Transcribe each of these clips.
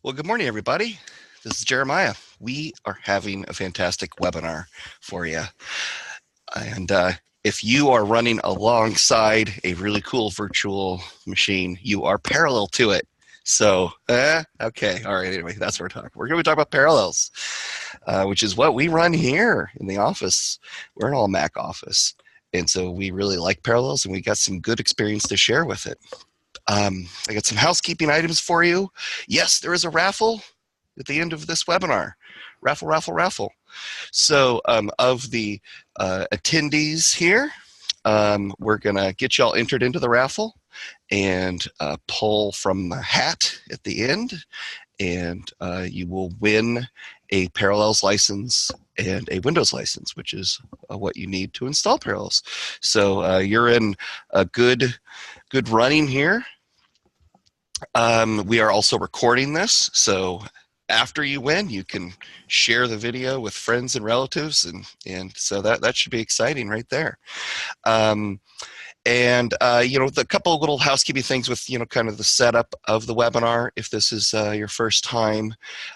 Well, good morning, everybody. This is Jeremiah. We are having a fantastic webinar for you. And if you are running alongside a really cool virtual machine, you are parallel to it. So, okay, all right, anyway, that's what we're talking. We're going to talk about parallels, which is what we run here in the office. We're an all Mac office. And so we really like parallels, and we got some good experience to share with it. I got some housekeeping items for you. Yes, there is a raffle at the end of this webinar. Raffle, raffle, raffle. So of the attendees here, we're going to get you all entered into the raffle and pull from the hat at the end, and you will win a Parallels license and a Windows license, which is what you need to install Parallels. So you're in a good running here. We are also recording this, so after you win, you can share the video with friends and relatives, and so that should be exciting right there. The couple of little housekeeping things with kind of the setup of the webinar. If this is your first time,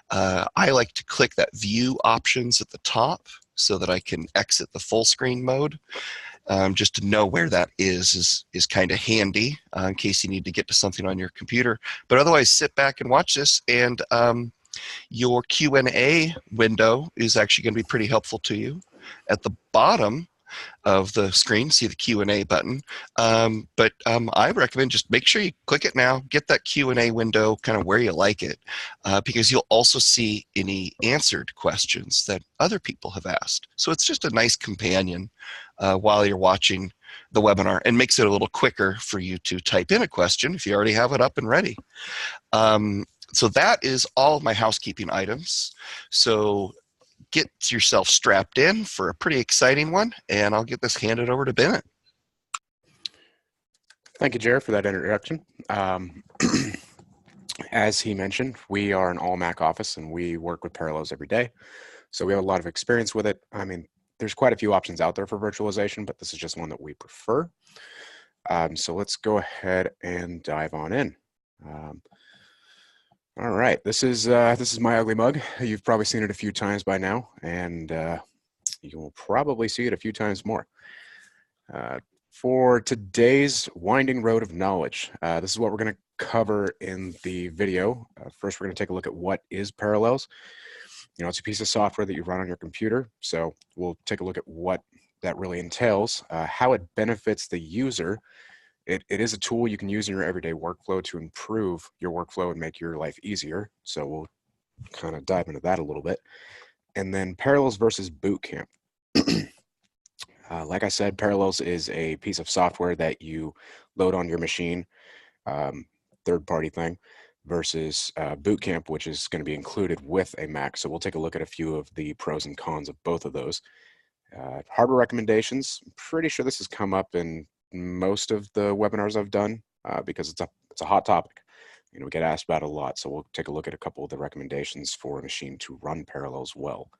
I like to click that view options at the top so that I can exit the full screen mode. Just to know where that is kind of handy in case you need to get to something on your computer. But otherwise, sit back and watch this, and your Q&A window is actually going to be pretty helpful to you. At the bottom of the screen, see the Q&A button. I recommend just make sure you click it now, get that Q&A window kind of where you like it, because you'll also see any answered questions that other people have asked. So it's just a nice companion while you're watching the webinar, and makes it a little quicker for you to type in a question if you already have it up and ready. So that is all of my housekeeping items. So get yourself strapped in for a pretty exciting one, and I'll get this handed over to Bennett. Thank you, Jared, for that introduction. As he mentioned, we are an all Mac office, and we work with Parallels every day. So we have a lot of experience with it. I mean, there's quite a few options out there for virtualization, but this is just one that we prefer. So let's go ahead and dive on in. All right, this is my ugly mug. You've probably seen it a few times by now, and you will probably see it a few times more. For today's winding road of knowledge, this is what we're going to cover in the video. First, we're going to take a look at what is Parallels. It's a piece of software that you run on your computer, so we'll take a look at what that really entails, how it benefits the user. It is a tool you can use in your everyday workflow to improve your workflow and make your life easier. So we'll kind of dive into that a little bit. And then Parallels versus Boot Camp. Like I said, Parallels is a piece of software that you load on your machine, third-party thing, versus Boot Camp, which is going to be included with a Mac. So we'll take a look at a few of the pros and cons of both of those. Hardware recommendations, I'm pretty sure this has come up in most of the webinars I've done because it's a hot topic. We get asked about it a lot. So we'll take a look at a couple of the recommendations for a machine to run Parallels well.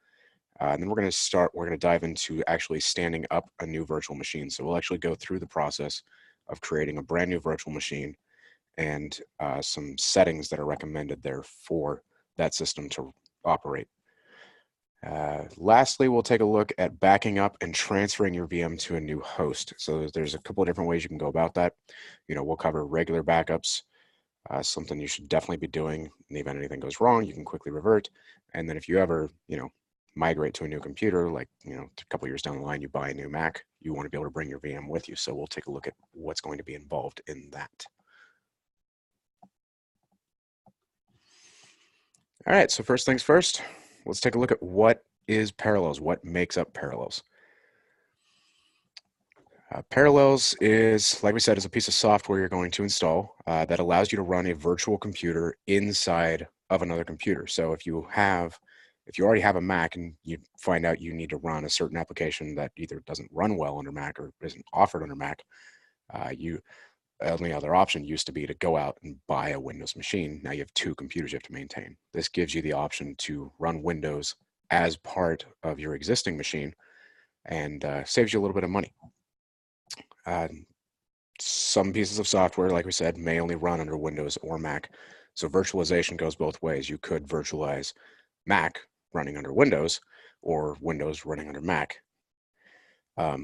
And then we're going to dive into actually standing up a new virtual machine. So we'll actually go through the process of creating a brand new virtual machine and some settings that are recommended there for that system to operate. Lastly, we'll take a look at backing up and transferring your VM to a new host. So there's a couple of different ways you can go about that. We'll cover regular backups, something you should definitely be doing in the event anything goes wrong. You can quickly revert. And then if you ever, migrate to a new computer, like, a couple years down the line, you buy a new Mac, you want to be able to bring your VM with you. So we'll take a look at what's going to be involved in that. All right, so first things first, let's take a look at what is Parallels, what makes up Parallels. Parallels is, like we said, is a piece of software you're going to install that allows you to run a virtual computer inside of another computer. So if you already have a Mac and you find out you need to run a certain application that either doesn't run well under Mac or isn't offered under Mac, only other option used to be to go out and buy a Windows machine. Now you have two computers you have to maintain. This gives you the option to run Windows as part of your existing machine and saves you a little bit of money. Some pieces of software, like we said, may only run under Windows or Mac. So virtualization goes both ways. You could virtualize Mac running under Windows or Windows running under Mac,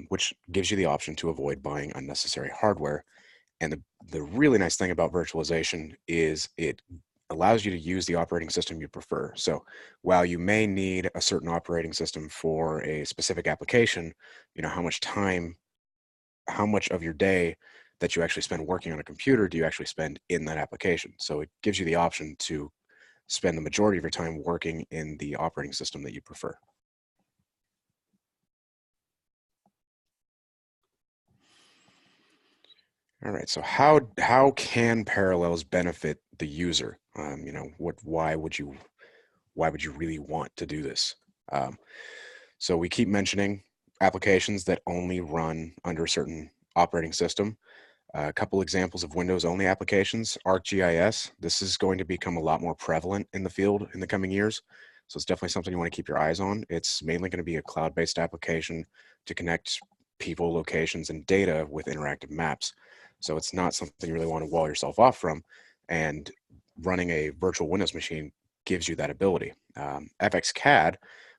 which gives you the option to avoid buying unnecessary hardware. And the really nice thing about virtualization is it allows you to use the operating system you prefer. So while you may need a certain operating system for a specific application, you know, how much of your day that you actually spend working on a computer do you actually spend in that application? So it gives you the option to spend the majority of your time working in the operating system that you prefer. All right, so how can Parallels benefit the user? You know, why would you really want to do this? Um, so we keep mentioning applications that only run under a certain operating system. A couple examples of Windows-only applications, ArcGIS. This is going to become a lot more prevalent in the field in the coming years. So it's definitely something you want to keep your eyes on. It's mainly going to be a cloud-based application to connect people, locations, and data with interactive maps. So it's not something you really want to wall yourself off from. And running a virtual Windows machine gives you that ability. FXCAD,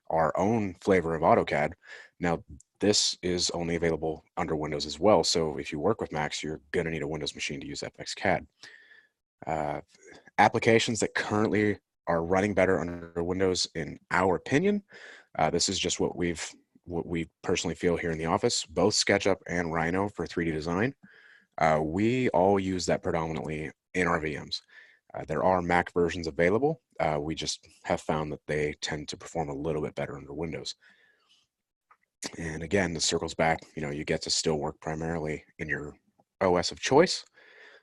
our own flavor of AutoCAD. Now, this is only available under Windows as well. So if you work with Macs, you're going to need a Windows machine to use FXCAD. Applications that currently are running better under Windows, in our opinion, this is just what we personally feel here in the office, both SketchUp and Rhino for 3D design. We all use that predominantly in our VMs. There are Mac versions available. We just have found that they tend to perform a little bit better under Windows. And again, this circles back, you know, you get to still work primarily in your OS of choice.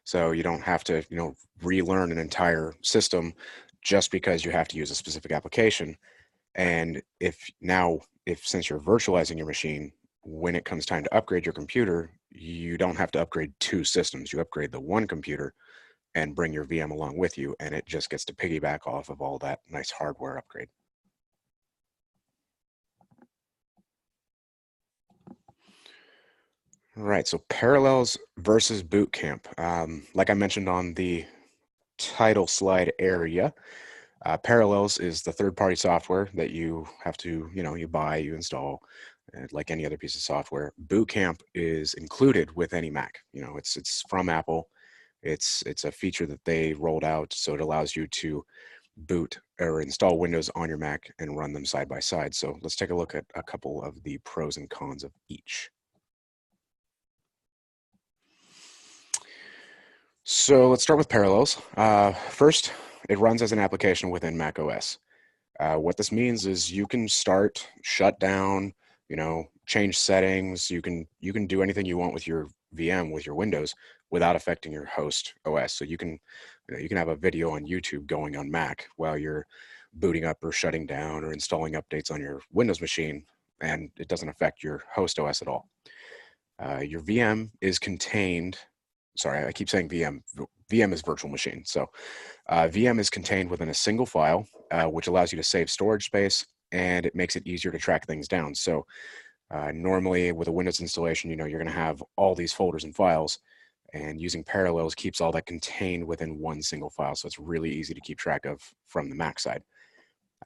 So you don't have to, you know, relearn an entire system just because you have to use a specific application. And since you're virtualizing your machine, when it comes time to upgrade your computer, you don't have to upgrade two systems. You upgrade the one computer and bring your VM along with you, and it just gets to piggyback off of all that nice hardware upgrade. Right, so Parallels versus Boot Camp. Like I mentioned on the title slide area, Parallels is the third-party software that you have to, you know, you buy, you install, like any other piece of software. Boot Camp is included with any Mac. You know, it's from Apple. It's a feature that they rolled out, so it allows you to boot or install Windows on your Mac and run them side by side. So let's take a look at a couple of the pros and cons of each. So let's start with Parallels. First, it runs as an application within Mac OS. What this means is you can start, shut down, you know, change settings. You can do anything you want with your VM with your Windows without affecting your host OS. So you can have a video on YouTube going on Mac while you're booting up or shutting down or installing updates on your Windows machine, and it doesn't affect your host OS at all. Your VM is contained. Sorry, I keep saying VM. VM is virtual machine. So VM is contained within a single file, which allows you to save storage space, and it makes it easier to track things down. So normally with a Windows installation, you know, you're going to have all these folders and files, and using Parallels keeps all that contained within one single file. So it's really easy to keep track of from the Mac side.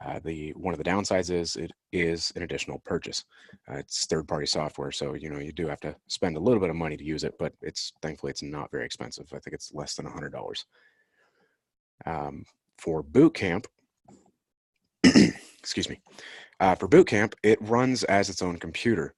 One of the downsides is it is an additional purchase. It's third-party software, so you know you do have to spend a little bit of money to use it, but thankfully it's not very expensive. I think it's less than $100. For Boot Camp, excuse me. For Boot Camp, it runs as its own computer,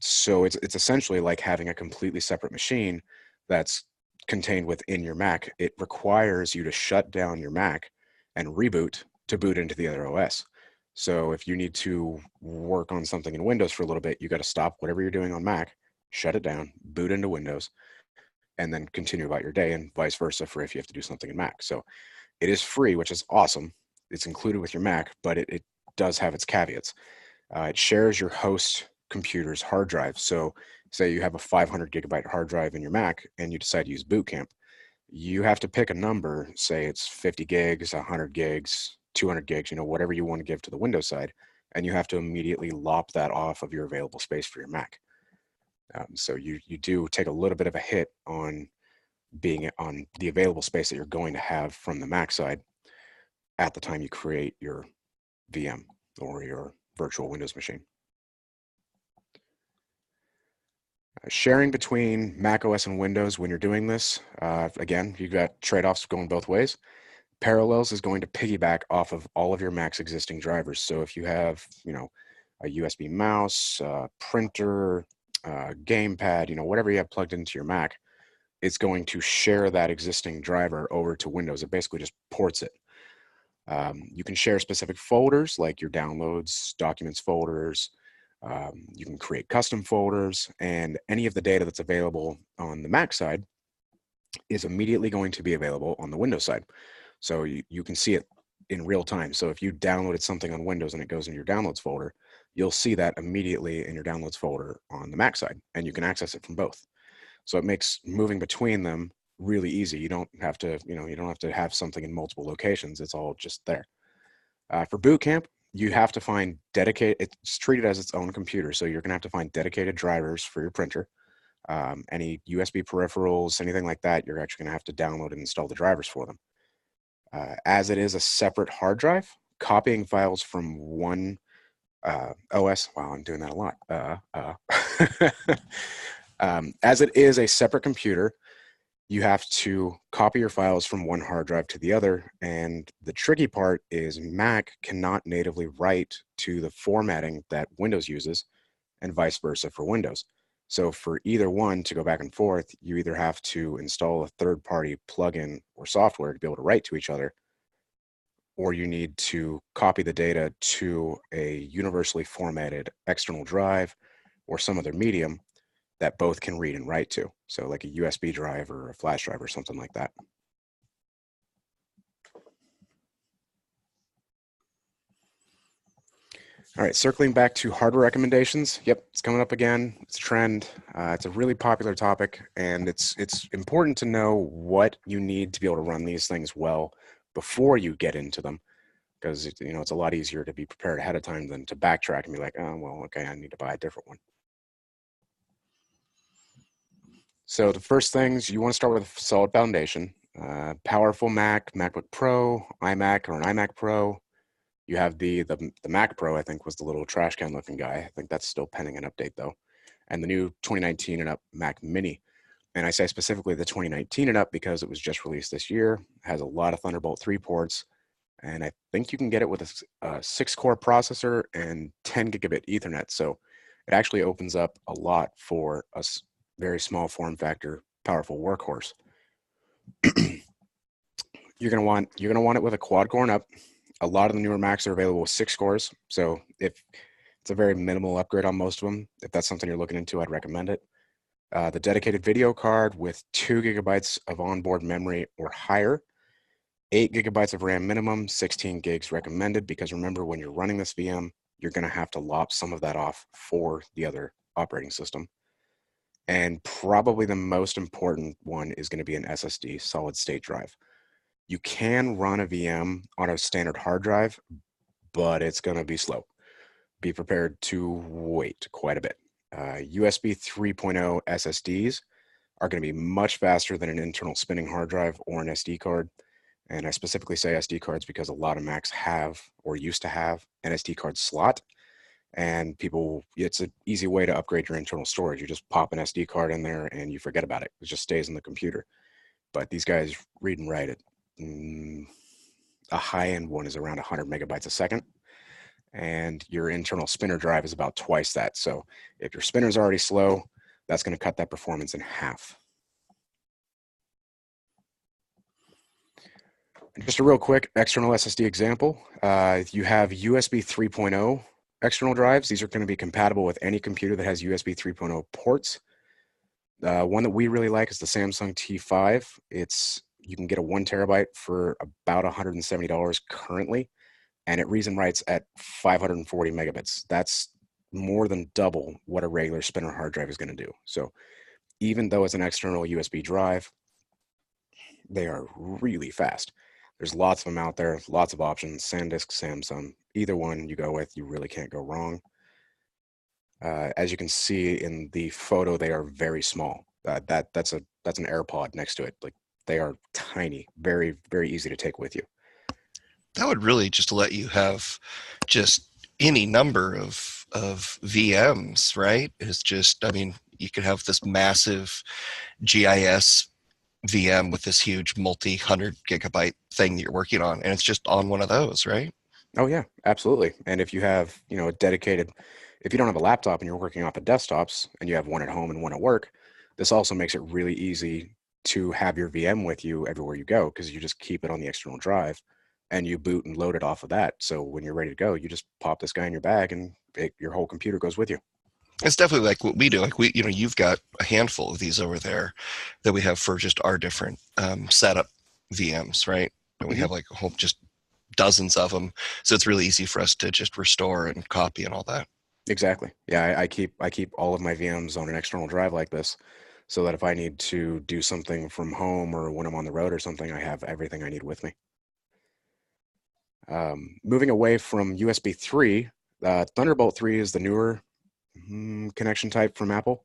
so it's essentially like having a completely separate machine that's contained within your Mac. It requires you to shut down your Mac and reboot to boot into the other OS. So if you need to work on something in Windows for a little bit, you got to stop whatever you're doing on Mac, shut it down, boot into Windows, and then continue about your day, and vice versa for if you have to do something in Mac. So it is free, which is awesome. It's included with your Mac, but it does have its caveats. It shares your host computer's hard drive. So say you have a 500 gigabyte hard drive in your Mac and you decide to use Boot Camp, you have to pick a number, say it's 50 gigs, 100 gigs, 200 gigs, you know, whatever you want to give to the Windows side, and you have to immediately lop that off of your available space for your Mac. So you do take a little bit of a hit on being on the available space that you're going to have from the Mac side at the time you create your VM or your virtual Windows machine. Sharing between Mac OS and Windows when you're doing this, again, you've got trade-offs going both ways. Parallels is going to piggyback off of all of your Mac's existing drivers. So if you have, a USB mouse, printer, gamepad, whatever you have plugged into your Mac, it's going to share that existing driver over to Windows. It basically just ports it. You can share specific folders like your downloads, documents folders. You can create custom folders, and any of the data that's available on the Mac side is immediately going to be available on the Windows side. So you can see it in real time. So if you downloaded something on Windows and it goes in your downloads folder, you'll see that immediately in your downloads folder on the Mac side, and you can access it from both. So it makes moving between them really easy. You don't have to, you don't have to have something in multiple locations. It's all just there. For Boot Camp, you have to find dedicated, it's treated as its own computer. So you're gonna have to find dedicated drivers for your printer. Any USB peripherals, anything like that, you're actually gonna have to download and install the drivers for them. As it is a separate hard drive, copying files from one OS, wow, I'm doing that a lot. As it is a separate computer, you have to copy your files from one hard drive to the other. And the tricky part is Mac cannot natively write to the formatting that Windows uses, and vice versa for Windows. So for either one to go back and forth, you either have to install a third-party plugin or software to be able to write to each other, or you need to copy the data to a universally formatted external drive or some other medium that both can read and write to. So like a USB drive or a flash drive or something like that. All right, circling back to hardware recommendations. Yep, it's coming up again. It's a trend. It's a really popular topic, and it's important to know what you need to be able to run these things well before you get into them, because it's a lot easier to be prepared ahead of time than to backtrack and be like, oh, well, okay, I need to buy a different one. So the first things, you want to start with a solid foundation. Powerful Mac, MacBook Pro, iMac or an iMac Pro. You have the Mac Pro, I think, was the little trash can looking guy. I think that's still pending an update though. And the new 2019 and up Mac Mini. And I say specifically the 2019 and up because it was just released this year. It has a lot of Thunderbolt 3 ports. And I think you can get it with a 6-core processor and 10 gigabit Ethernet. So it actually opens up a lot for a very small form factor, powerful workhorse. You're gonna want it with a quad core and up. A lot of the newer Macs are available with 6 cores. So if it's a very minimal upgrade on most of them, if that's something you're looking into, I'd recommend it. The dedicated video card with 2 gigabytes of onboard memory or higher, 8 gigabytes of RAM minimum, 16 gigs recommended, because remember, when you're running this VM, you're going to have to lop some of that off for the other operating system. And probably the most important one is going to be an SSD, solid state drive. You can run a VM on a standard hard drive, but it's going to be slow. Be prepared to wait quite a bit. USB 3.0 SSDs are going to be much faster than an internal spinning hard drive or an SD card. And I specifically say SD cards because a lot of Macs have or used to have an SD card slot. And it's an easy way to upgrade your internal storage. You just pop an SD card in there and you forget about it. It just stays in the computer. But these guys read and write it. A high-end one is around 100 megabytes a second. And your internal spinner drive is about twice that. So if your spinner's already slow, that's going to cut that performance in half. Just a real quick external SSD example. You have USB 3.0 external drives. These are going to be compatible with any computer that has USB 3.0 ports. One that we really like is the Samsung T5. You can get a 1 terabyte for about $170 currently, and it reads and writes at 540 megabits. That's more than double what a regular spinner hard drive is going to do. So even though it's an external USB drive, they are really fast. There's lots of them out there, lots of options, SanDisk, Samsung, either one you go with, you really can't go wrong. As you can see in the photo, they are very small. that's an AirPod next to it. Like, they are tiny, very, very easy to take with you. That would really just let you have just any number of VMs, right? It's just, I mean, you could have this massive GIS VM with this huge multi 100 GB thing that you're working on, and it's just on one of those, right? Oh yeah, absolutely. And if you have, a dedicated, if you don't have a laptop and you're working off of desktops and you have one at home and one at work, this also makes it really easy to have your VM with you everywhere you go, because you just keep it on the external drive and you boot and load it off of that. So when you're ready to go, you just pop this guy in your bag and your whole computer goes with you. It's definitely like what we do. Like you've got a handful of these over there that we have for just our different setup VMs, right? And we Hmm. have like a whole just dozens of them, so it's really easy for us to just restore and copy and all that. Exactly. Yeah, I keep all of my VMs on an external drive like this, so that if I need to do something from home or when I'm on the road or something, I have everything I need with me. Moving away from USB 3, Thunderbolt 3 is the newer connection type from Apple.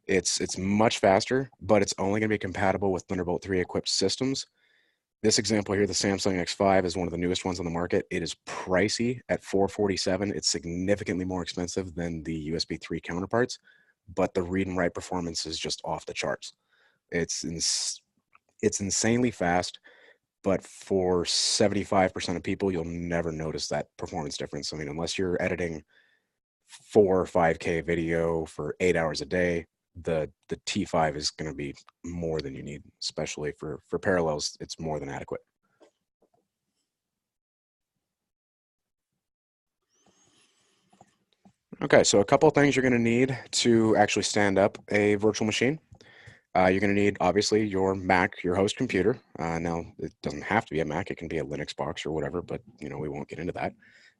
It's much faster, but it's only going to be compatible with Thunderbolt 3 equipped systems. This example here, the Samsung X5, is one of the newest ones on the market. It is pricey at $447. It's significantly more expensive than the USB 3 counterparts, but the read and write performance is just off the charts. It's it's insanely fast, but for 75% of people, you'll never notice that performance difference. I mean, unless you're editing 4 or 5K video for 8 hours a day, the T5 is going to be more than you need, especially for parallels. It's more than adequate. Okay, so a couple of things you're going to need to actually stand up a virtual machine. You're going to need, obviously, your Mac, your host computer. Now, it doesn't have to be a Mac. It can be a Linux box or whatever, but we won't get into that.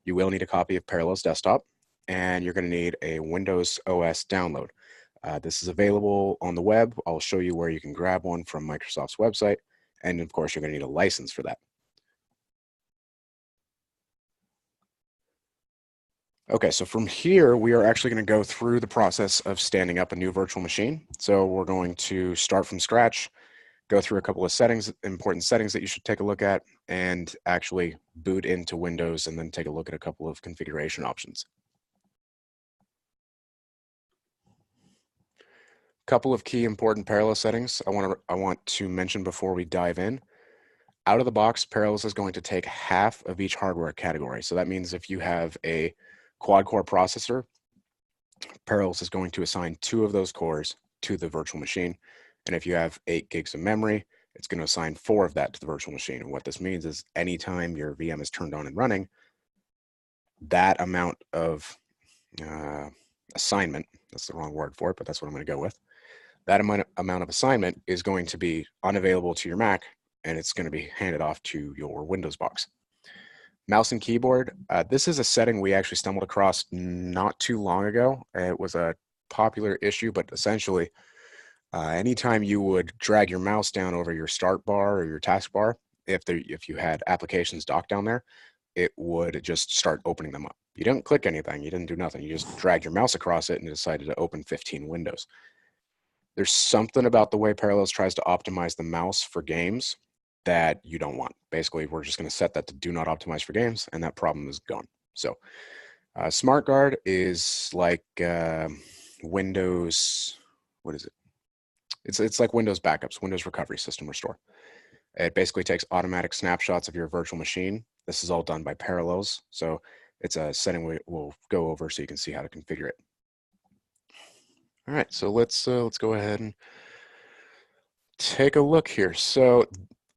You will need a copy of Parallels Desktop, and you're going to need a Windows OS download. This is available on the web. I'll show you where you can grab one from Microsoft's website, and of course, you're going to need a license for that. Okay, so from here, we are actually going to go through the process of standing up a new virtual machine. So we're going to start from scratch, go through a couple of settings, important settings that you should take a look at, and actually boot into Windows and then take a look at a couple of configuration options. Couple of key important Parallels settings I want to mention before we dive in. Out of the box, Parallels is going to take half of each hardware category. So that means if you have a quad-core processor, Parallels is going to assign 2 of those cores to the virtual machine. And if you have 8 gigs of memory, it's going to assign 4 of that to the virtual machine. And what this means is anytime your VM is turned on and running, that amount of assignment, that's the wrong word for it, but that's what I'm going to go with. That amount of assignment is going to be unavailable to your Mac, and it's going to be handed off to your Windows box. Mouse and keyboard. This is a setting we actually stumbled across not too long ago. It was a popular issue, but essentially, anytime you would drag your mouse down over your start bar or your taskbar, if you had applications docked down there, it would just start opening them up. You didn't click anything. You didn't do nothing. You just dragged your mouse across it and decided to open 15 windows. There's something about the way Parallels tries to optimize the mouse for games that you don't want. Basically, we're just going to set that to do not optimize for games, and that problem is gone. So SmartGuard is like Windows, what is it? It's like Windows backups, Windows Recovery System Restore. It basically takes automatic snapshots of your virtual machine. This is all done by Parallels. So it's a setting we'll go over so you can see how to configure it. All right, so let's go ahead and take a look here. So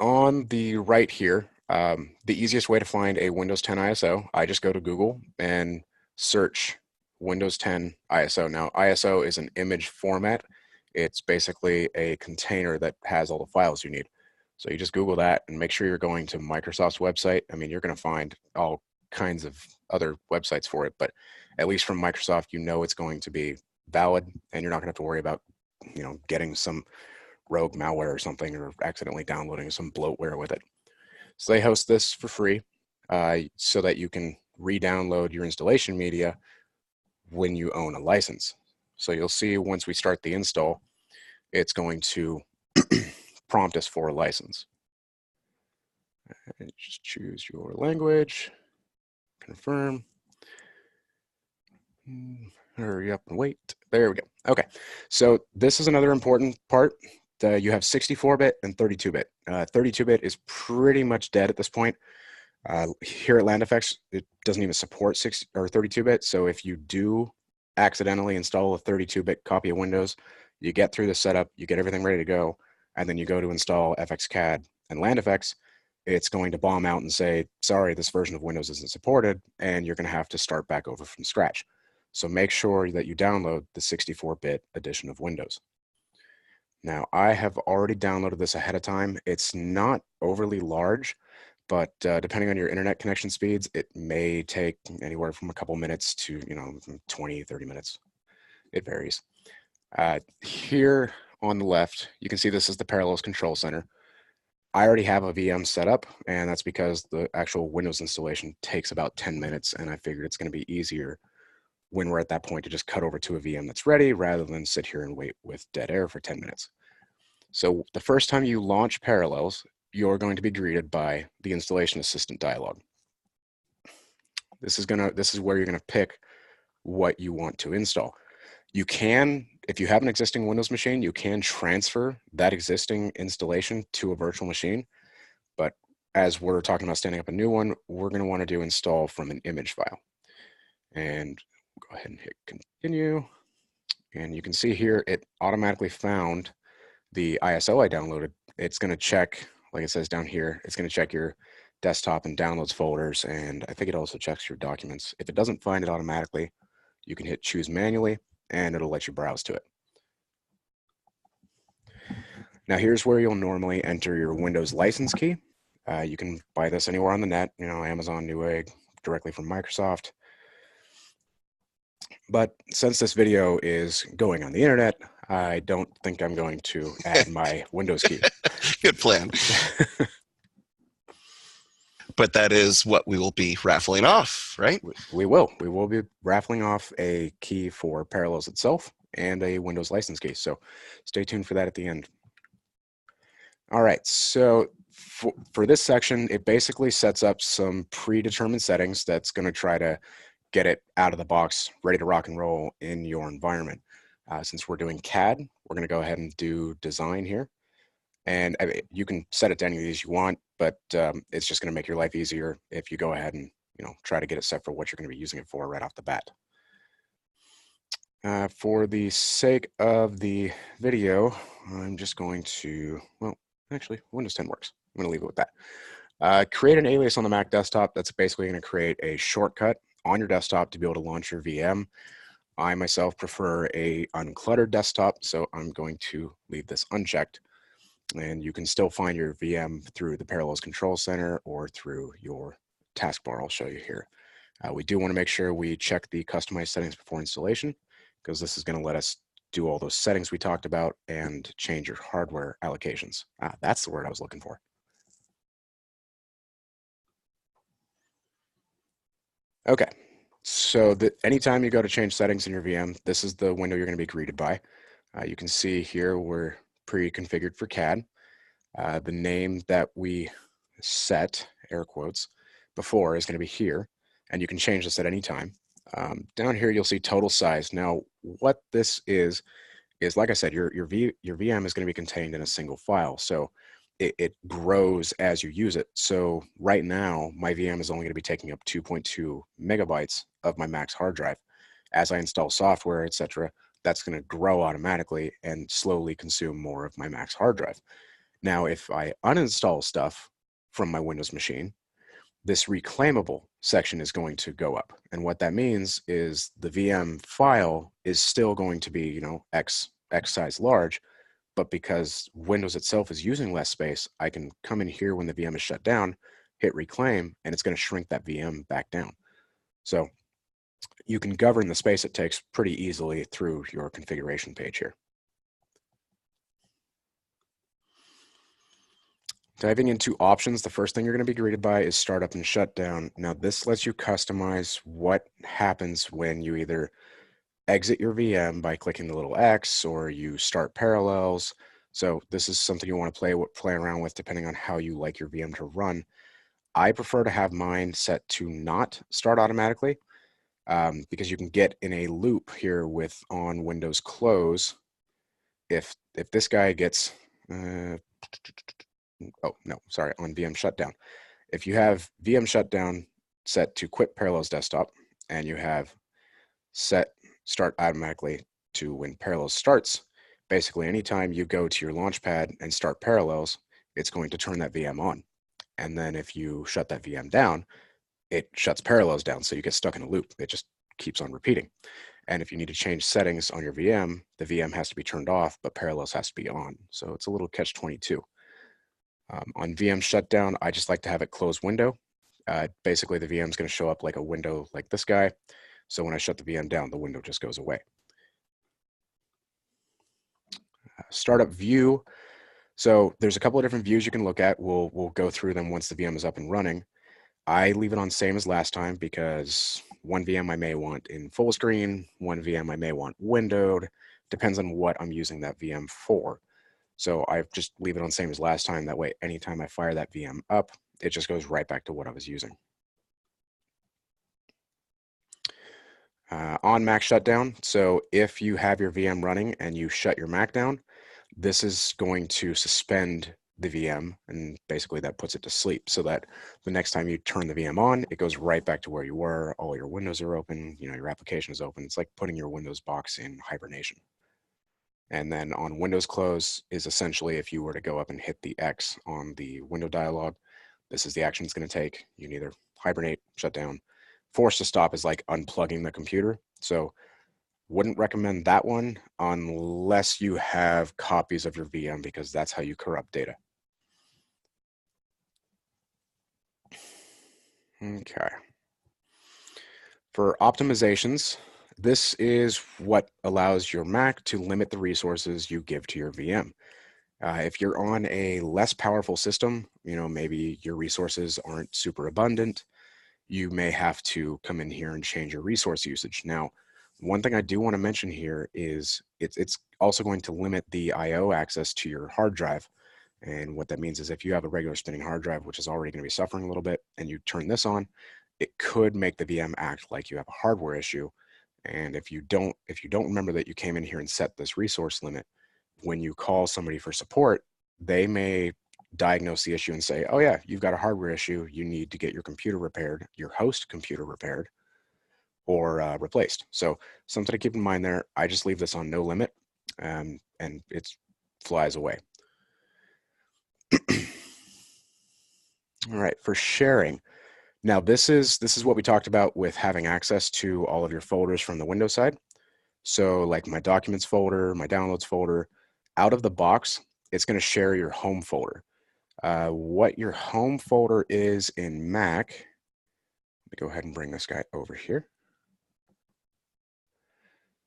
on the right here, the easiest way to find a Windows 10 ISO, I just go to Google and search Windows 10 ISO. Now, ISO is an image format. It's basically a container that has all the files you need. So you just Google that and make sure you're going to Microsoft's website. I mean, you're going to find all kinds of other websites for it, but at least from Microsoft, it's going to be valid, and you're not going to have to worry about, getting some rogue malware or something or accidentally downloading some bloatware with it. So they host this for free so that you can re-download your installation media when you own a license. So you'll see once we start the install, it's going to prompt us for a license. And just choose your language, confirm. Hurry up and wait. There we go. Okay, so this is another important part. You have 64-bit and 32-bit. 32-bit is pretty much dead at this point. Here at LandFX, it doesn't even support 32-bit. So if you do accidentally install a 32-bit copy of Windows, you get through the setup, you get everything ready to go, and then you go to install FXCAD and LandFX, it's going to bomb out and say, sorry, this version of Windows isn't supported, and you're going to have to start back over from scratch. So make sure that you download the 64-bit edition of Windows. Now, I have already downloaded this ahead of time. It's not overly large, but depending on your internet connection speeds, it may take anywhere from a couple minutes to 20, 30 minutes. It varies. Here on the left, you can see this is the Parallels Control Center. I already have a VM set up, and that's because the actual Windows installation takes about 10 minutes, and I figured it's going to be easier when we're at that point to just cut over to a VM that's ready rather than sit here and wait with dead air for 10 minutes. So the first time you launch Parallels, you're going to be greeted by the installation assistant dialog. This is where you're going to pick what you want to install. You can, if you have an existing Windows machine, you can transfer that existing installation to a virtual machine. But as we're talking about standing up a new one, we're going to want to do install from an image file. And go ahead and hit continue. And you can see here, it automatically found the ISO I downloaded. It's going to check, like it says down here, it's going to check your desktop and downloads folders. And I think it also checks your documents. If it doesn't find it automatically, you can hit choose manually and it'll let you browse to it. Now here's where you'll normally enter your Windows license key. You can buy this anywhere on the net, Amazon, Newegg, directly from Microsoft. But since this video is going on the internet, I don't think I'm going to add my Windows key. Good plan. But that is what we will be raffling off, right? We will. We will be raffling off a key for Parallels itself and a Windows license key. So stay tuned for that at the end. All right. So for this section, it basically sets up some predetermined settings that's going to try to get it out of the box, ready to rock and roll in your environment. Since we're doing CAD, we're going to go ahead and do design here. And you can set it to any of these you want, but it's just going to make your life easier if you go ahead and try to get it set for what you're going to be using it for right off the bat. For the sake of the video, I'm just going to, well, actually, Windows 10 works. I'm going to leave it with that. Create an alias on the Mac desktop. That's basically going to create a shortcut on your desktop to be able to launch your VM. I myself prefer a uncluttered desktop, so I'm going to leave this unchecked. And you can still find your VM through the Parallels Control Center or through your taskbar I'll show you here. We do want to make sure we check the customized settings before installation, because this is going to let us do all those settings we talked about and change your hardware allocations. That's the word I was looking for. Okay, so anytime you go to change settings in your VM, this is the window you're going to be greeted by. You can see here we're pre-configured for CAD. The name that we set, air quotes, before is going to be here, and you can change this at any time. Down here, you'll see total size. Now, what this is like I said, your VM is going to be contained in a single file, so it grows as you use it. So right now, my VM is only going to be taking up 2.2 megabytes of my Mac's hard drive. As I install software, etc., that's going to grow automatically and slowly consume more of my Mac's hard drive. Now, if I uninstall stuff from my Windows machine, this reclaimable section is going to go up. And what that means is the VM file is still going to be, X size large, but because Windows itself is using less space, I can come in here when the VM is shut down, hit reclaim, and it's going to shrink that VM back down. So you can govern the space it takes pretty easily through your configuration page here. Diving into options, the first thing you're going to be greeted by is startup and shutdown. Now, this lets you customize what happens when you either exit your VM by clicking the little X, or you start Parallels. So this is something you want to play around with depending on how you like your VM to run. I prefer to have mine set to not start automatically because you can get in a loop here with on Windows close. If this guy gets, oh no, sorry, on VM shutdown. If you have VM shutdown set to quit Parallels Desktop and you have set start automatically to when Parallels starts, basically anytime you go to your Launchpad and start Parallels, it's going to turn that VM on. And then if you shut that VM down, it shuts Parallels down. So you get stuck in a loop. It just keeps on repeating. And if you need to change settings on your VM, the VM has to be turned off, but Parallels has to be on. So it's a little catch-22. On VM shutdown, I just like to have it closed window. Basically, the VM is going to show up like a window like this guy. So when I shut the VM down, the window just goes away. Startup view. So there's a couple of different views you can look at. We'll go through them once the VM is up and running. I leave it on same as last time because one VM I may want in full screen, one VM I may want windowed. Depends on what I'm using that VM for. So I just leave it on same as last time. That way, anytime I fire that VM up, it just goes right back to what I was using. On Mac shutdown, so if you have your VM running and you shut your Mac down, this is going to suspend the VM, and basically that puts it to sleep so that the next time you turn the VM on, it goes right back to where you were. All your windows are open, your application is open. It's like putting your Windows box in hibernation. And then on Windows close is essentially if you were to go up and hit the X on the window dialog, this is the action it's going to take. You can either hibernate, shut down. Force to stop is like unplugging the computer. So wouldn't recommend that one unless you have copies of your VM because that's how you corrupt data. Okay. For optimizations, this is what allows your Mac to limit the resources you give to your VM. If you're on a less powerful system, maybe your resources aren't super abundant, you may have to come in here and change your resource usage. Now, one thing I do want to mention here is it's also going to limit the I/O access to your hard drive. And what that means is if you have a regular spinning hard drive, which is already going to be suffering a little bit, and you turn this on, it could make the VM act like you have a hardware issue. And if you don't remember that you came in here and set this resource limit, when you call somebody for support, they may diagnose the issue and say, oh yeah, you've got a hardware issue. You need to get your computer repaired, your host computer repaired, or replaced. So something to keep in mind there. I just leave this on no limit, and it flies away. All right, for sharing. Now this is what we talked about with having access to all of your folders from the Windows side. So like my documents folder, my downloads folder, out of the box, it's going to share your home folder. What your home folder is in Mac, let me go ahead and bring this guy over here.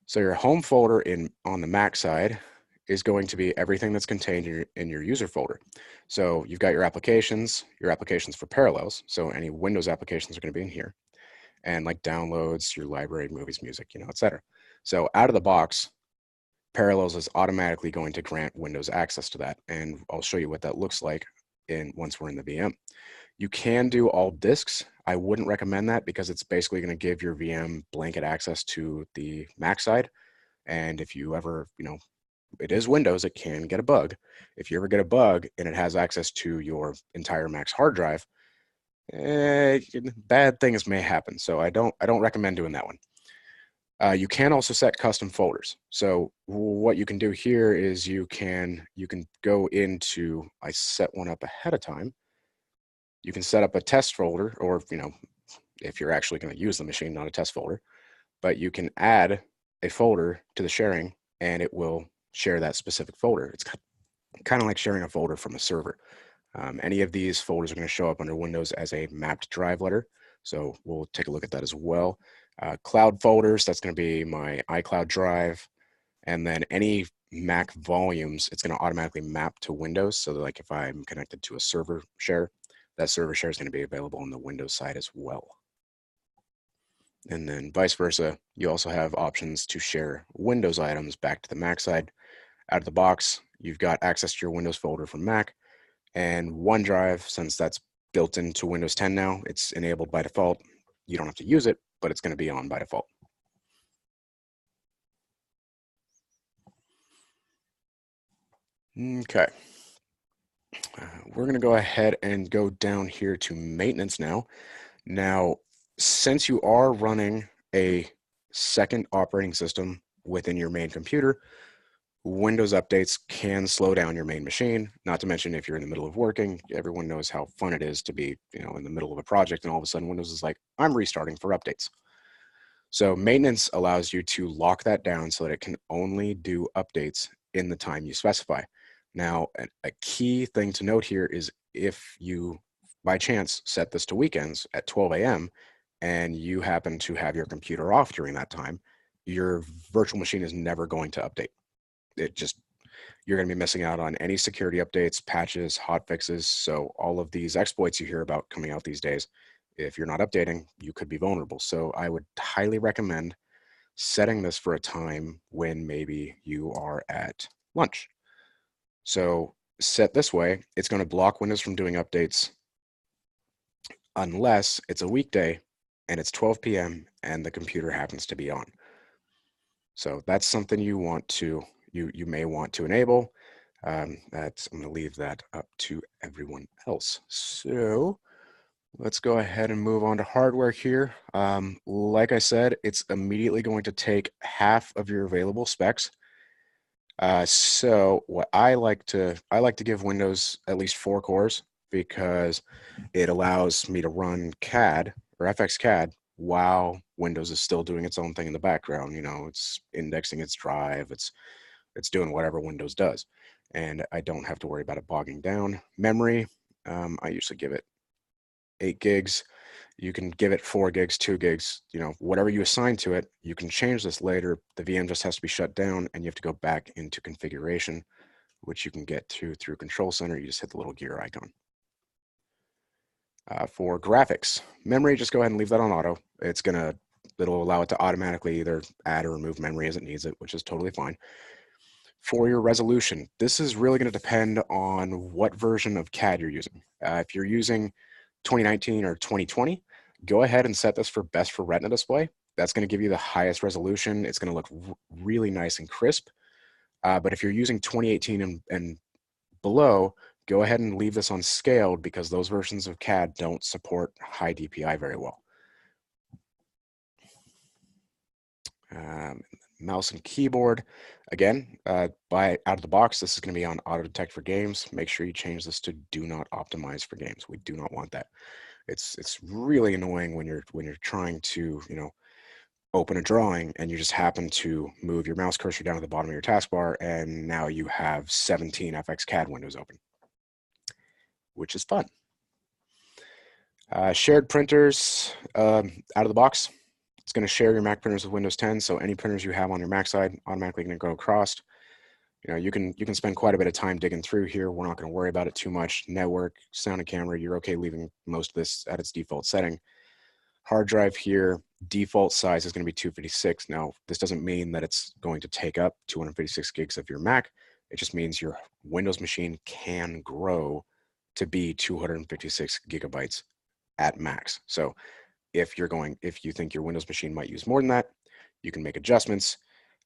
So your home folder on the Mac side is going to be everything that's contained in your user folder. So you've got your applications for Parallels. So any Windows applications are going to be in here, and like downloads, your library, movies, music, etc. So out of the box, Parallels is automatically going to grant Windows access to that, and I'll show you what that looks like once we're in the VM. You can do all disks. I wouldn't recommend that because it's basically going to give your VM blanket access to the Mac side. And if you ever, it is Windows, it can get a bug. If you ever get a bug and it has access to your entire Mac's hard drive, bad things may happen. So I don't recommend doing that one. You can also set custom folders. So what you can do here is you can go into, I set one up ahead of time. You can set up a test folder, or if you're actually going to use the machine, not a test folder, but you can add a folder to the sharing and it will share that specific folder. It's kind of like sharing a folder from a server. Any of these folders are going to show up under Windows as a mapped drive letter. So we'll take a look at that as well. Cloud folders, that's going to be my iCloud drive. And then any Mac volumes, it's going to automatically map to Windows. So that, like if I'm connected to a server share, that server share is going to be available on the Windows side as well. And then vice versa, you also have options to share Windows items back to the Mac side. Out of the box, you've got access to your Windows folder from Mac, and OneDrive, since that's built into Windows 10 now, it's enabled by default. You don't have to use it, but it's going to be on by default. Okay. We're going to go ahead and go down here to maintenance now. Now, since you are running a second operating system within your main computer, Windows updates can slow down your main machine. Not to mention if you're in the middle of working, everyone knows how fun it is to be, in the middle of a project and all of a sudden Windows is like, I'm restarting for updates. So maintenance allows you to lock that down so that it can only do updates in the time you specify. Now, a key thing to note here is if you, by chance, set this to weekends at 12 a.m. and you happen to have your computer off during that time, your virtual machine is never going to update. You're going to be missing out on any security updates, patches, hot fixes. So all of these exploits you hear about coming out these days, if you're not updating, you could be vulnerable. So I would highly recommend setting this for a time when maybe you are at lunch. So set this way, it's going to block Windows from doing updates unless it's a weekday and it's 12 p.m. and the computer happens to be on. So that's something you may want to enable. I'm going to leave that up to everyone else. So let's go ahead and move on to hardware here. Like I said, it's immediately going to take half of your available specs. So what I like to give Windows at least 4 cores because it allows me to run CAD or FX CAD while Windows is still doing its own thing in the background. It's indexing its drive, it's doing whatever Windows does, and I don't have to worry about it bogging down. Memory, I usually give it 8 gigs. You can give it 4 gigs, 2 gigs, whatever you assign to it. You can change this later. The VM just has to be shut down and you have to go back into configuration, which you can get to through Control Center. You just hit the little gear icon. For graphics, memory, just go ahead and leave that on auto. It'll allow it to automatically either add or remove memory as it needs it, which is totally fine. For your resolution, this is really going to depend on what version of CAD you're using. If you're using 2019 or 2020, go ahead and set this for best for Retina display. That's going to give you the highest resolution. It's going to look really nice and crisp. But if you're using 2018 and below, go ahead and leave this on scaled because those versions of CAD don't support high DPI very well. Mouse and keyboard, again, out of the box, this is going to be on auto detect for games. Make sure you change this to do not optimize for games. We do not want that. It's really annoying when you're trying to open a drawing and you just happen to move your mouse cursor down to the bottom of your taskbar and now you have 17 FX CAD windows open, which is fun. Shared printers, out of the box, it's going to share your Mac printers with Windows 10. So any printers you have on your Mac side automatically going to go across. You can spend quite a bit of time digging through here. We're not going to worry about it too much. Network, sound and camera, you're okay leaving most of this at its default setting. Hard drive here, default size is going to be 256. Now, this doesn't mean that it's going to take up 256 gigs of your Mac. It just means your Windows machine can grow to be 256 gigabytes at max. So if you think your Windows machine might use more than that, you can make adjustments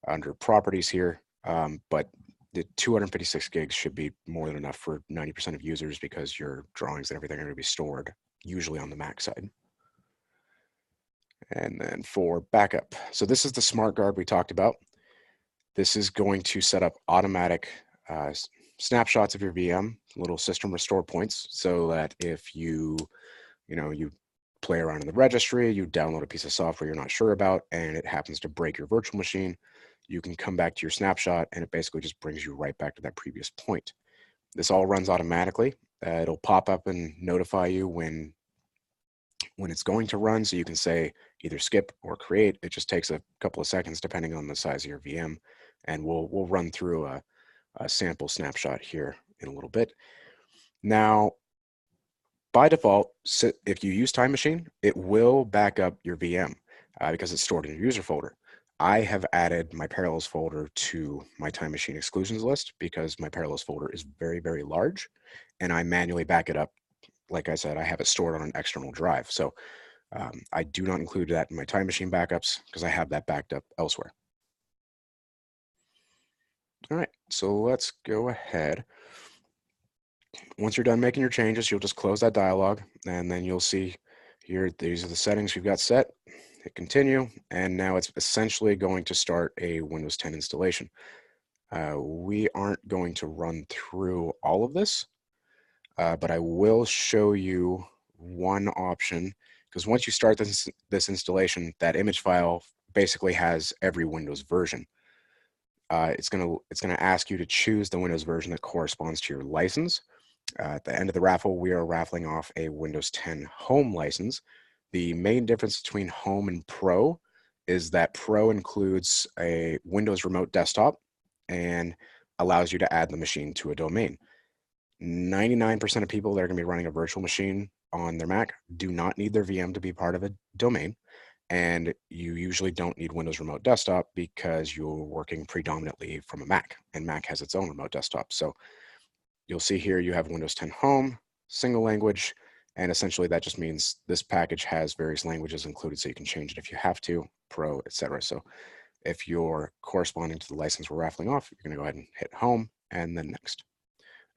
under properties here. But the 256 gigs should be more than enough for 90% of users because your drawings and everything are going to be stored usually on the Mac side. And then for backup, so this is the smart guard we talked about. This is going to set up automatic snapshots of your VM, little system restore points, so that if you play around in the registry, you download a piece of software you're not sure about, and it happens to break your virtual machine, you can come back to your snapshot, and it basically just brings you right back to that previous point. This all runs automatically. It'll pop up and notify you when it's going to run, so you can say either skip or create. It just takes a couple of seconds depending on the size of your VM, and we'll run through a sample snapshot here in a little bit. Now, by default, if you use Time Machine, it will back up your VM. because it's stored in your user folder. I have added my Parallels folder to my Time Machine exclusions list because my Parallels folder is very, very large, and I manually back it up. Like I said, I have it stored on an external drive. So I do not include that in my Time Machine backups because I have that backed up elsewhere. All right, so let's go ahead. Once you're done making your changes, you'll just close that dialog, and then you'll see here, these are the settings you've got set. Hit continue, and now it's essentially going to start a Windows 10 installation. We aren't going to run through all of this, but I will show you one option, because once you start this installation, that image file basically has every Windows version. It's gonna ask you to choose the Windows version that corresponds to your license. At the end of the raffle, we are raffling off a Windows 10 Home license. The main difference between Home and Pro is that Pro includes a Windows Remote Desktop and allows you to add the machine to a domain. 99% of people that are going to be running a virtual machine on their Mac do not need their VM to be part of a domain. And you usually don't need Windows Remote Desktop because you're working predominantly from a Mac, and Mac has its own remote desktop. So you'll see here you have Windows 10 Home, single language, and essentially that just means this package has various languages included, so you can change it if you have to, Pro, etc. So if you're corresponding to the license we're raffling off, you're going to go ahead and hit Home and then Next.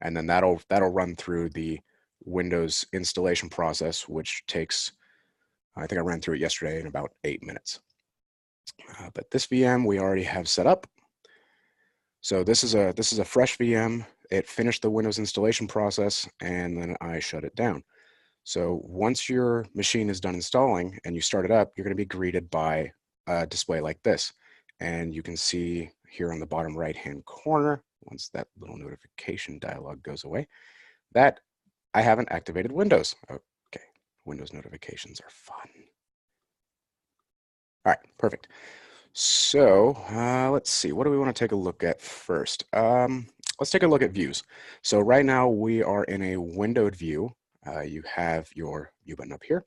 And then that'll run through the Windows installation process, which takes, I think I ran through it yesterday in about 8 minutes. But this VM we already have set up. So this is a fresh VM. It finished the Windows installation process, and then I shut it down. So once your machine is done installing and you start it up, you're going to be greeted by a display like this. And you can see here on the bottom right-hand corner, once that little notification dialog goes away, that I haven't activated Windows. Okay, Windows notifications are fun. All right, perfect. So let's see, what do we want to take a look at first? Let's take a look at views. So right now we are in a windowed view. You have your view button up here.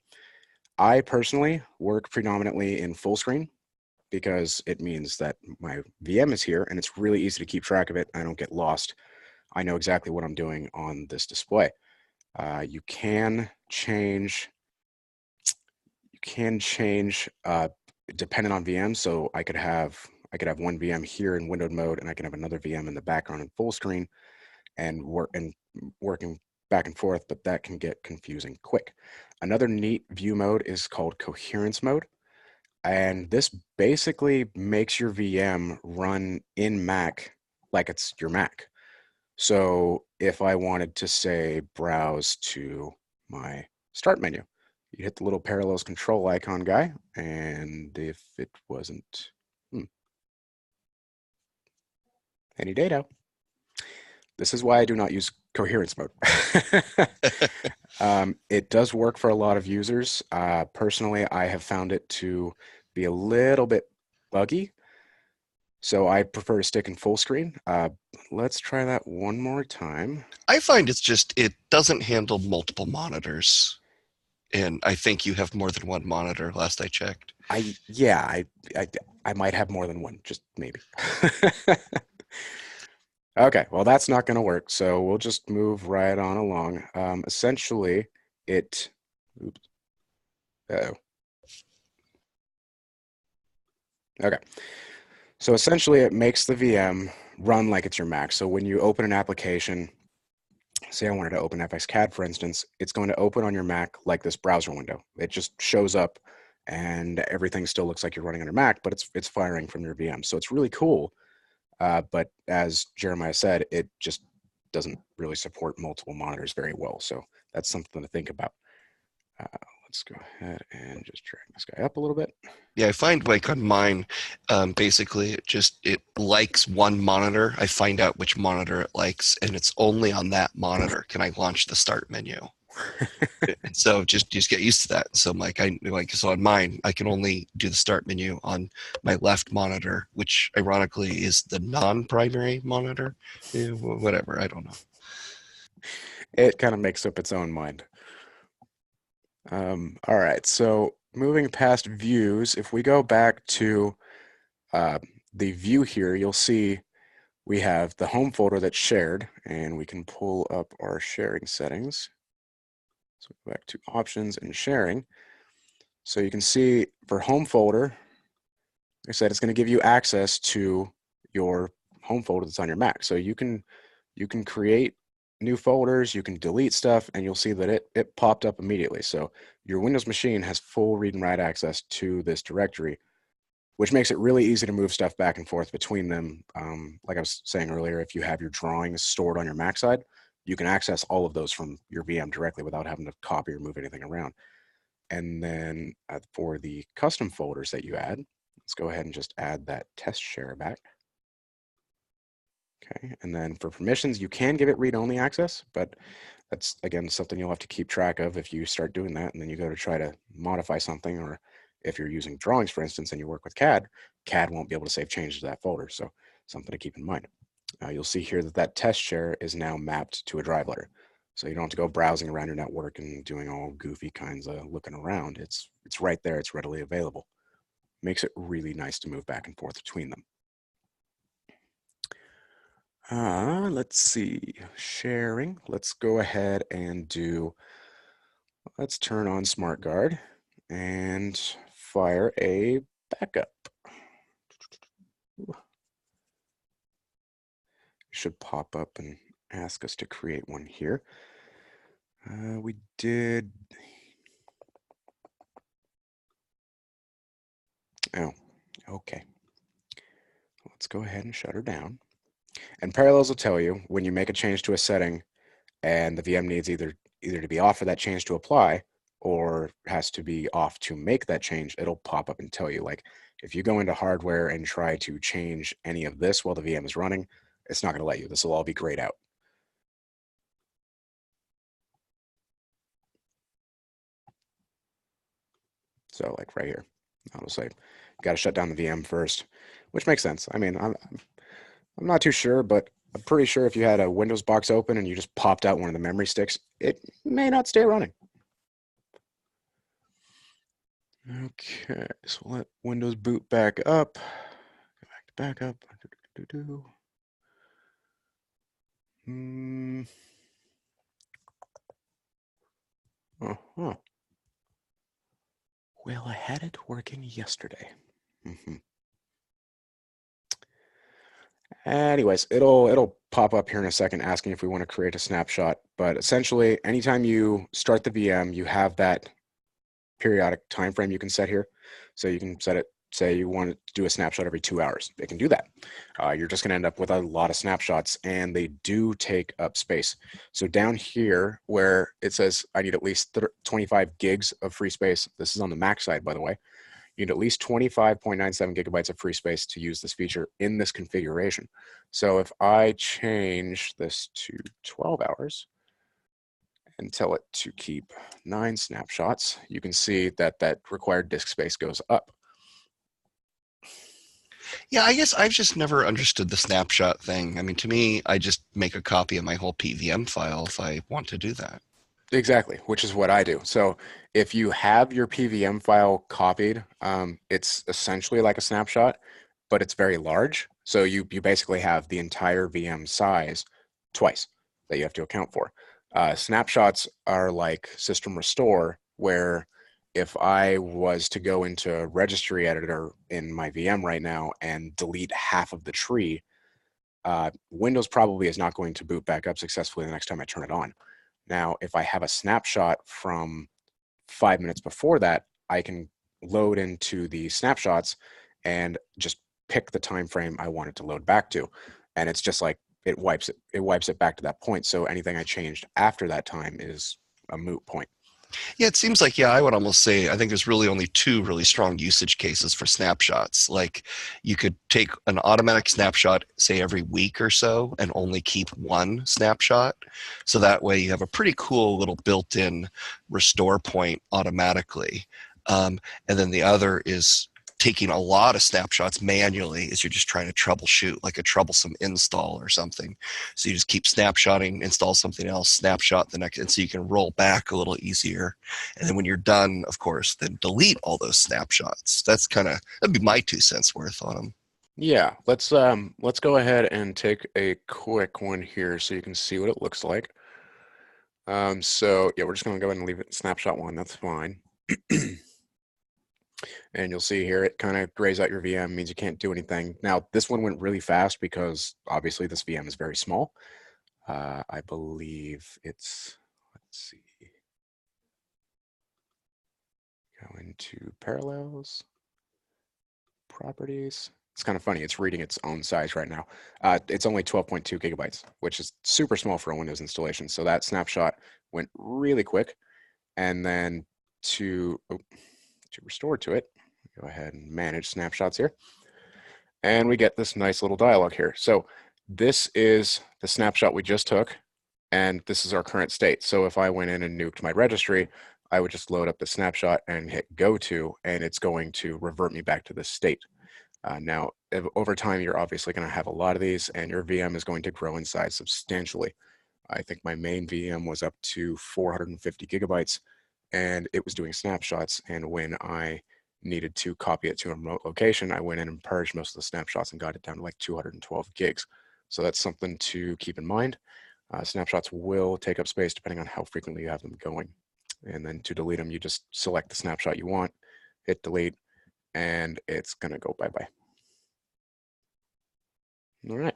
I personally work predominantly in full screen because it means that my VM is here and it's really easy to keep track of it. I don't get lost. I know exactly what I'm doing on this display. You can change dependent on VM. So I could have one VM here in windowed mode, and I can have another VM in the background in full screen, and working back and forth. But that can get confusing quick. Another neat view mode is called coherence mode, and this basically makes your VM run in Mac like it's your Mac. So if I wanted to say browse to my start menu, you hit the little Parallels control icon guy, and if it wasn't any data, this is why I do not use coherence mode. It does work for a lot of users. Personally, I have found it to be a little bit buggy, so I prefer to stick in full screen. Let's try that one more time. I find it doesn't handle multiple monitors. And I think you have more than one monitor last I checked. I might have more than one, just maybe. Okay, well, that's not going to work. So we'll just move right on along. Essentially, oops. Uh-oh. Okay. So essentially, it makes the VM run like it's your Mac. So when you open an application, say I wanted to open FXCAD, for instance, it's going to open on your Mac like this browser window. It just shows up and everything still looks like you're running on your Mac, but it's firing from your VM. So it's really cool. But as Jeremiah said, it just doesn't really support multiple monitors very well. So that's something to think about. Let's go ahead and just drag this guy up a little bit. Yeah, I find like on mine, basically it likes one monitor. I find out which monitor it likes, and it's only on that monitor can I launch the start menu. And so just get used to that. So so on mine, I can only do the start menu on my left monitor, which ironically is the non-primary monitor. Yeah, whatever, I don't know. It kind of makes up its own mind. All right, so moving past views, if we go back to the view here, you'll see we have the home folder that's shared, and we can pull up our sharing settings. So back to options and sharing. So you can see for home folder, like I said, it's going to give you access to your home folder that's on your Mac. So you can create new folders, you can delete stuff, and you'll see that it popped up immediately. So your Windows machine has full read and write access to this directory, which makes it really easy to move stuff back and forth between them. Like I was saying earlier, if you have your drawings stored on your Mac side, you can access all of those from your VM directly without having to copy or move anything around. And then for the custom folders that you add, let's go ahead and just add that test share back. Okay, and then for permissions, you can give it read-only access, but that's, again, something you'll have to keep track of if you start doing that, and then you go to try to modify something, or if you're using drawings, for instance, and you work with CAD, CAD won't be able to save changes to that folder, so something to keep in mind. You'll see here that that test share is now mapped to a drive letter, so you don't have to go browsing around your network and doing all goofy kinds of looking around. It's right there, it's readily available. Makes it really nice to move back and forth between them. Let's see, sharing. Let's go ahead and let's turn on SmartGuard and fire a backup. It should pop up and ask us to create one here. We did. Oh, okay. Let's go ahead and shut her down. And Parallels will tell you when you make a change to a setting and the VM needs either to be off for that change to apply or has to be off to make that change, it'll pop up and tell you. Like if you go into hardware and try to change any of this while the VM is running, it's not going to let you. This will all be grayed out. So like right here, I'll say, you got to shut down the VM first, which makes sense. I mean, I'm not too sure, but I'm pretty sure if you had a Windows box open and you just popped out one of the memory sticks, it may not stay running. Okay, so we'll let Windows boot back up. Go back to backup. Uh-huh. Well, I had it working yesterday. Anyways, it'll pop up here in a second asking if we want to create a snapshot. But essentially, anytime you start the VM, you have that periodic time frame you can set here. So you can set it, say you want to do a snapshot every 2 hours. It can do that. You're just going to end up with a lot of snapshots, and they do take up space. So down here where it says I need at least 25 gigs of free space, this is on the Mac side, by the way, you need at least 25.97 gigabytes of free space to use this feature in this configuration. So if I change this to 12 hours and tell it to keep 9 snapshots, you can see that that required disk space goes up. Yeah, I guess I've just never understood the snapshot thing. I mean, to me, I just make a copy of my whole PVM file if I want to do that. Exactly, which is what I do. So if you have your PVM file copied, it's essentially like a snapshot, but it's very large. So you basically have the entire VM size twice that you have to account for. Snapshots are like system restore, where if I was to go into registry editor in my VM right now and delete half of the tree, Windows probably is not going to boot back up successfully the next time I turn it on. Now, if I have a snapshot from 5 minutes before that, I can load into the snapshots and just pick the time frame I want it to load back to. And it's just like it wipes it back to that point. So anything I changed after that time is a moot point. Yeah, it seems like, yeah, I would almost say I think there's really only two really strong usage cases for snapshots. Like you could take an automatic snapshot, say every week or so, and only keep one snapshot. So that way you have a pretty cool little built-in restore point automatically. And then the other is taking a lot of snapshots manually as you're just trying to troubleshoot, like a troublesome install or something. So you just keep snapshotting, install something else, snapshot the next, and so you can roll back a little easier. And then when you're done, of course, then delete all those snapshots. That'd be my 2 cents worth on them. Yeah, let's go ahead and take a quick one here so you can see what it looks like. So yeah, we're just going to go ahead and leave it snapshot 1. That's fine. And you'll see here it kind of grays out your VM, means you can't do anything. Now this one went really fast because obviously this VM is very small. I believe it's, let's see, go into parallels, properties. It's kind of funny. It's reading its own size right now. It's only 12.2 gigabytes, which is super small for a Windows installation. So that snapshot went really quick. And then to restore to it, go ahead and manage snapshots here. And we get this nice little dialog here. So this is the snapshot we just took, and this is our current state. So if I went in and nuked my registry, I would just load up the snapshot and hit go to, and it's going to revert me back to this state. Now, over time, you're obviously going to have a lot of these, and your VM is going to grow in size substantially. I think my main VM was up to 450 gigabytes, and it was doing snapshots. And when I needed to copy it to a remote location, I went in and purged most of the snapshots and got it down to like 212 gigs. So that's something to keep in mind. Snapshots will take up space depending on how frequently you have them going. And then to delete them, you just select the snapshot you want, hit delete, and it's going to go bye-bye. All right.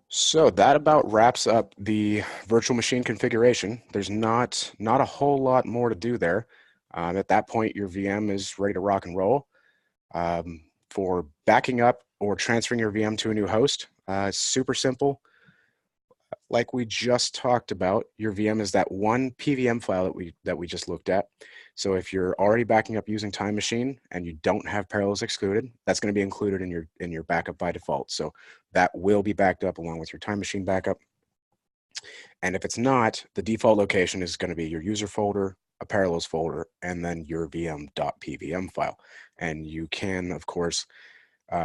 So that about wraps up the virtual machine configuration. There's not a whole lot more to do there. At that point, your VM is ready to rock and roll. For backing up or transferring your VM to a new host, super simple. Like we just talked about, your VM is that one PVM file that we just looked at. So if you're already backing up using Time Machine and you don't have Parallels excluded, that's going to be included in your backup by default. So that will be backed up along with your Time Machine backup. And if it's not, the default location is going to be your user folder, a Parallels folder, and then your VM.pvm file. And you can, of course,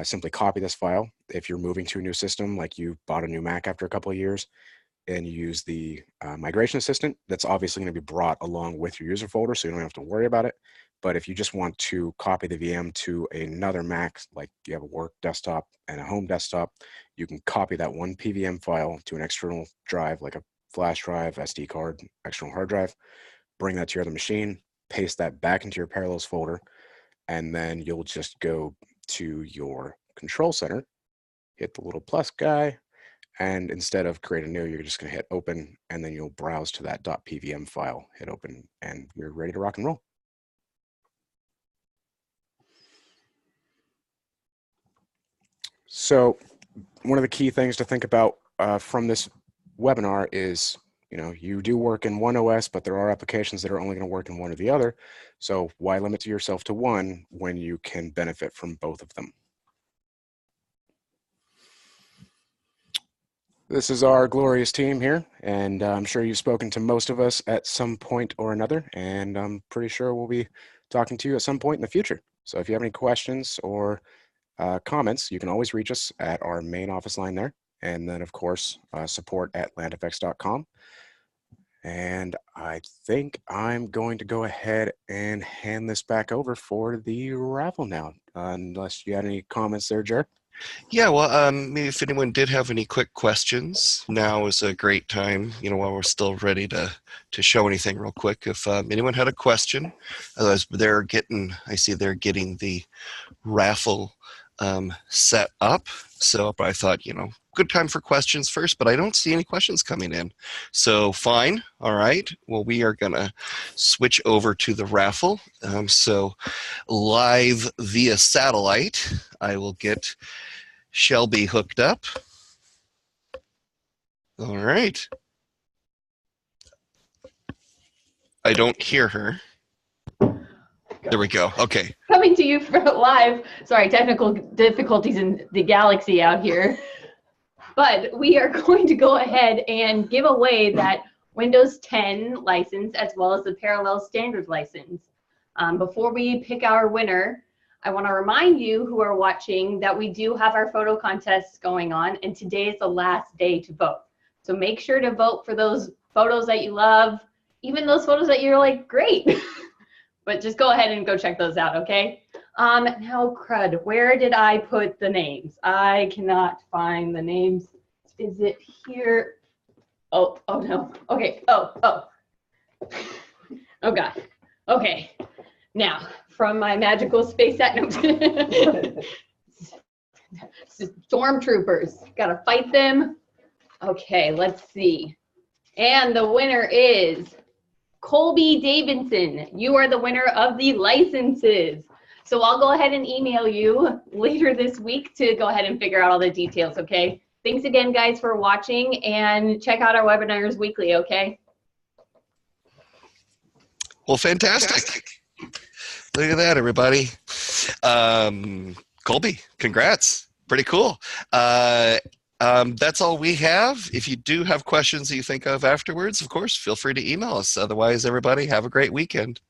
simply copy this file. If you're moving to a new system, like you bought a new Mac after a couple of years, and you use the migration assistant, that's obviously going to be brought along with your user folder, so you don't have to worry about it. But if you just want to copy the VM to another Mac, like you have a work desktop and a home desktop, you can copy that one PVM file to an external drive, like a flash drive, SD card, external hard drive, bring that to your other machine, paste that back into your Parallels folder, and then you'll just go to your control center, hit the little plus guy, and instead of create a new, you're just going to hit open, and then you'll browse to that .pvm file, hit open, and you're ready to rock and roll. So one of the key things to think about from this webinar is, you do work in one OS, but there are applications that are only going to work in one or the other. So why limit yourself to one when you can benefit from both of them? This is our glorious team here, and I'm sure you've spoken to most of us at some point or another, and I'm pretty sure we'll be talking to you at some point in the future. So if you have any questions or comments, you can always reach us at our main office line there, and then of course support@landfx.com. And I think I'm going to go ahead and hand this back over for the raffle now, unless you had any comments there, Jer. Yeah, well, maybe if anyone did have any quick questions, now is a great time, while we're still ready to show anything real quick. If anyone had a question, otherwise I see they're getting the raffle set up. So I thought, good time for questions first, but I don't see any questions coming in. So fine. All right. Well, we are going to switch over to the raffle. So live via satellite, I will get Shelby hooked up. All right. I don't hear her. There we go. Okay. Coming to you for live. Sorry, technical difficulties in the galaxy out here. But we are going to go ahead and give away that Windows 10 license as well as the Parallel Standard license. Before we pick our winner, I want to remind you who are watching that we do have our photo contests going on, and today is the last day to vote. So make sure to vote for those photos that you love, even those photos that you're like, great. But just go ahead and go check those out, okay? Now, crud, where did I put the names? I cannot find the names. Is it here? Oh no. Okay, oh God. Okay, now, from my magical space set, no. Stormtroopers, gotta fight them. Okay, let's see. And the winner is Colby Davidson. You are the winner of the licenses. So I'll go ahead and email you later this week to go ahead and figure out all the details, okay? Thanks again, guys, for watching, and check out our webinars weekly, okay? Well, fantastic. Look at that, everybody. Colby, congrats. Pretty cool. That's all we have. If you do have questions that you think of afterwards, of course, feel free to email us. Otherwise, everybody, have a great weekend.